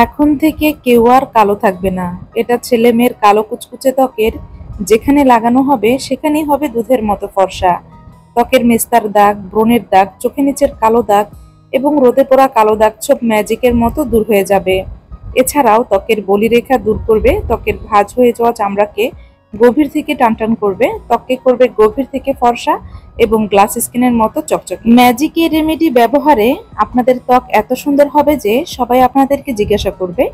এখন থেকে কেউ আর কালো থাকবে না। এটা ছেলে মেয়ের কালো কুচকুচে ত্বকের যেখানে লাগানো হবে সেখানেই হবে দুধের মতো ফর্সা। ত্বকের মেস্তার দাগ, ব্রণের দাগ, চোখের নিচের কালো দাগ এবং রোদে পোড়া কালো দাগ সব ম্যাজিকের মতো দূর হয়ে যাবে। এছাড়াও ত্বকের বলিরেখা দূর করবে, ত্বকের ভাঁজ হয়ে যাওয়া চামড়াকে গভীর থেকে টানটান করবে, ত্বককে করবে গভীর থেকে ফর্সা এবং গ্লাস স্কিনের মতো চকচকে। ম্যাজিক এই রেমেডি ব্যবহারে আপনাদের ত্বক এত সুন্দর হবে যে সবাই আপনাদেরকে জিজ্ঞাসা করবে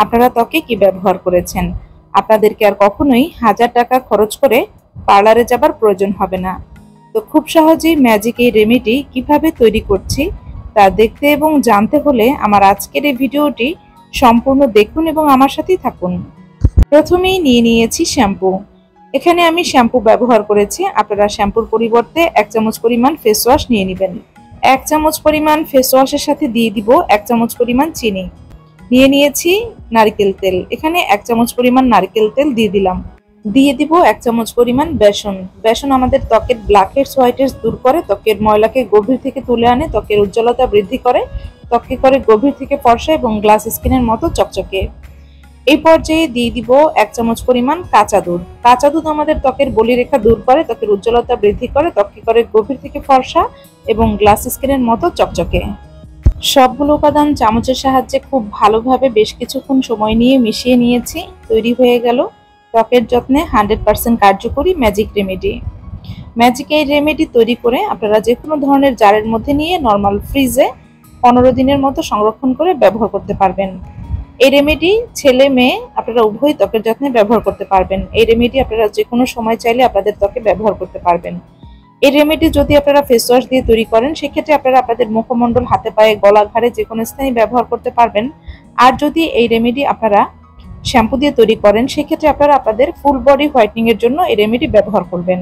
আপনারা ত্বকে কি ব্যবহার করেছেন। আপনাদেরকে আর কখনোই 1000 টাকা খরচ করে পার্লারে যাবার প্রয়োজন হবে না। তো খুব সহজেই ম্যাজিক এই রেমেডি কিভাবে তৈরি করছি তা দেখতে এবং জানতে হলে আমার আজকের এই ভিডিওটি সম্পূর্ণ দেখুন এবং আমার সাথেই থাকুন। প্রথমেই নিয়ে নিয়েছি শ্যাম্পু। এখানে আমি শ্যাম্পু ব্যবহার করেছি। আপনারা শ্যাম্পুর পরিবর্তে 1 চামচ পরিমাণ ফেস ওয়াশ নিয়ে নেবেন। 1 চামচ পরিমাণ ফেস ওয়াশের সাথে দিয়ে দিব 1 চামচ পরিমাণ চিনি। নিয়ে নিয়েছি নারকেল তেল। এখানে 1 চামচ পরিমাণ নারকেল তেল দিয়ে দিলাম। দিয়ে দিব 1 চামচ পরিমাণ বেসন। বেসন আমাদের ত্বকের ব্ল্যাকহেডস হোয়াইটহেডস দূর করে, ত্বকের ময়লাকে গভীর থেকে তুলে আনে, ত্বকের উজ্জ্বলতা বৃদ্ধি করে, ত্বককে করে গভীর থেকে ফর্সা এবং গ্লাস স্কিনের মতো চকচকে। এই পর্যায়ে দিয়ে দিব 1 চামচ পরিমাণ কাঁচা দুধ। কাঁচা দুধ আমাদের ত্বকের বলিরেখা দূর করে, ত্বকের উজ্জ্বলতা বৃদ্ধি করে, ত্বককে করে গভীর থেকে ফর্সা এবং গ্লাস স্কিনের মতো চকচকে। সবগুলো উপাদান চামচের সাহায্যে খুব ভালোভাবে বেশ কিছুক্ষণ সময় নিয়ে মিশিয়ে নিয়েছি। তৈরি হয়ে গেল ত্বকের যত্নে 100% কার্যকরী ম্যাজিক রেমেডি। ম্যাজিক এই রেমেডি তৈরি করে আপনারা যে কোনো ধরনের জারের মধ্যে নিয়ে নর্মাল ফ্রিজে 15 দিনের মতো সংরক্ষণ করে ব্যবহার করতে পারবেন। এই রেমেডি ছেলে মেয়ে আপনারা উভয় ত্বকের যত্নে ব্যবহার করতে পারবেন। এই রেমেডি আপনারা যে কোনো সময় চাইলে আপনাদের ত্বকে ব্যবহার করতে পারবেন। এই রেমেডি যদি আপনারা ফেস ওয়াশ দিয়ে তৈরি করেন সেক্ষেত্রে আপনারা আপনাদের মুখমণ্ডল, হাতে পায়ে, গলা, ঘাড়ে যে কোনো স্থানে ব্যবহার করতে পারবেন। আর যদি এই রেমেডি আপনারা শ্যাম্পু দিয়ে তৈরি করেন সেক্ষেত্রে আপনারা আপনাদের ফুল বডি হোয়াইটনিং এর জন্য এই রেমেডি ব্যবহার করবেন।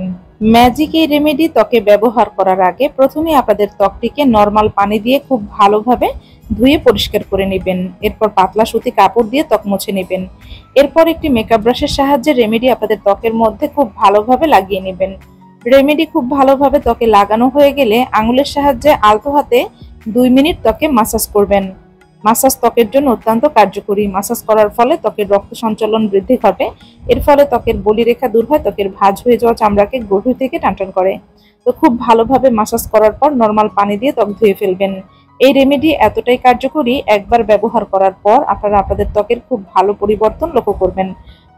ম্যাজিক এই রেমেডি ত্বকে ব্যবহার করার আগে প্রথমে আপনাদের ত্বকটিকে নর্মাল পানি দিয়ে খুব ভালোভাবে ধুয়ে পরিষ্কার করে নেবেন। এরপর পাতলা সুতি কাপড় দিয়ে ত্বক মুছে নেবেন। এরপর একটি মেকআপ ব্রাশের সাহায্যে রেমেডি আপনাদের ত্বকের মধ্যে খুব ভালোভাবে লাগিয়ে নেবেন। রেমেডি খুব ভালোভাবে ত্বকে লাগানো হয়ে গেলে আঙুলের সাহায্যে আলতো হাতে 2 মিনিট ত্বকে মাসাজ করবেন। মাসাজ ত্বকের জন্য অত্যন্ত কার্যকরী। মাসাজ করার ফলে ত্বকের রক্ত সঞ্চালন বৃদ্ধি ঘটে। এর ফলে ত্বকের বলিরেখা দূর হয়, ত্বকের ভাঁজ হয়ে যাওয়া চামড়াকে গভীর থেকে টানটান করে। তো খুব ভালোভাবে মাসাজ করার পর নর্মাল পানি দিয়ে ত্বক ধুয়ে ফেলবেন। এই রেমেডি এতটাই কার্যকরী, একবার ব্যবহার করার পর আপনারা আপনাদের ত্বকের খুব ভালো পরিবর্তন লক্ষ্য করবেন।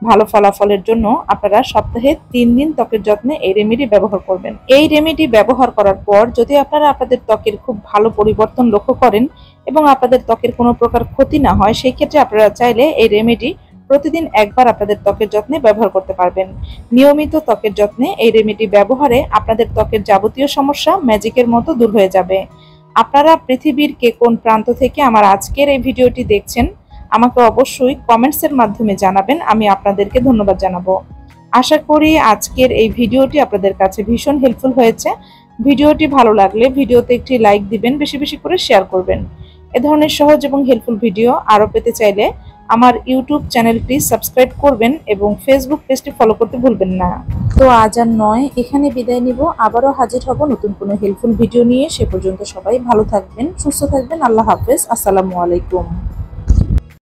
ভালো ফলাফলের জন্য আপনারা সপ্তাহে 3 দিন ত্বকের যত্নে এই রেমেডি ব্যবহার করবেন। এই রেমেডি ব্যবহার করার পর যদি আপনারা আপনাদের ত্বকের খুব ভালো পরিবর্তন লক্ষ্য করেন এবং আপনাদের ত্বকের কোনো প্রকার ক্ষতি না হয়, সেই ক্ষেত্রে আপনারা চাইলে এই রেমেডি প্রতিদিন একবার আপনাদের ত্বকের যত্নে ব্যবহার করতে পারবেন। নিয়মিত ত্বকের যত্নে এই রেমেডি ব্যবহারে আপনাদের ত্বকের যাবতীয় সমস্যা ম্যাজিকের মতো দূর হয়ে যাবে। আপনারা পৃথিবীর কে কোন প্রান্ত থেকে আমার আজকের এই ভিডিওটি দেখছেন আমাকে অবশ্যই কমেন্টসের মাধ্যমে জানাবেন। আমি আপনাদেরকে ধন্যবাদ জানাবো। আশা করি আজকের এই ভিডিওটি আপনাদের কাছে ভীষণ হেল্পফুল হয়েছে। ভিডিওটি ভালো লাগলে ভিডিওতে একটি লাইক দিবেন, বেশি বেশি করে শেয়ার করবেন। এ ধরনের সহজ এবং হেল্পফুল ভিডিও আরও পেতে চাইলে আমার ইউটিউব চ্যানেলটি সাবস্ক্রাইব করবেন এবং ফেসবুক পেজটি ফলো করতে ভুলবেন না। তো আজ আর নয়, এখানে বিদায় নিব। আবারও হাজির হব নতুন কোনো হেল্পফুল ভিডিও নিয়ে। সে পর্যন্ত সবাই ভালো থাকবেন, সুস্থ থাকবেন। আল্লাহ হাফেজ। আসসালামু আলাইকুম।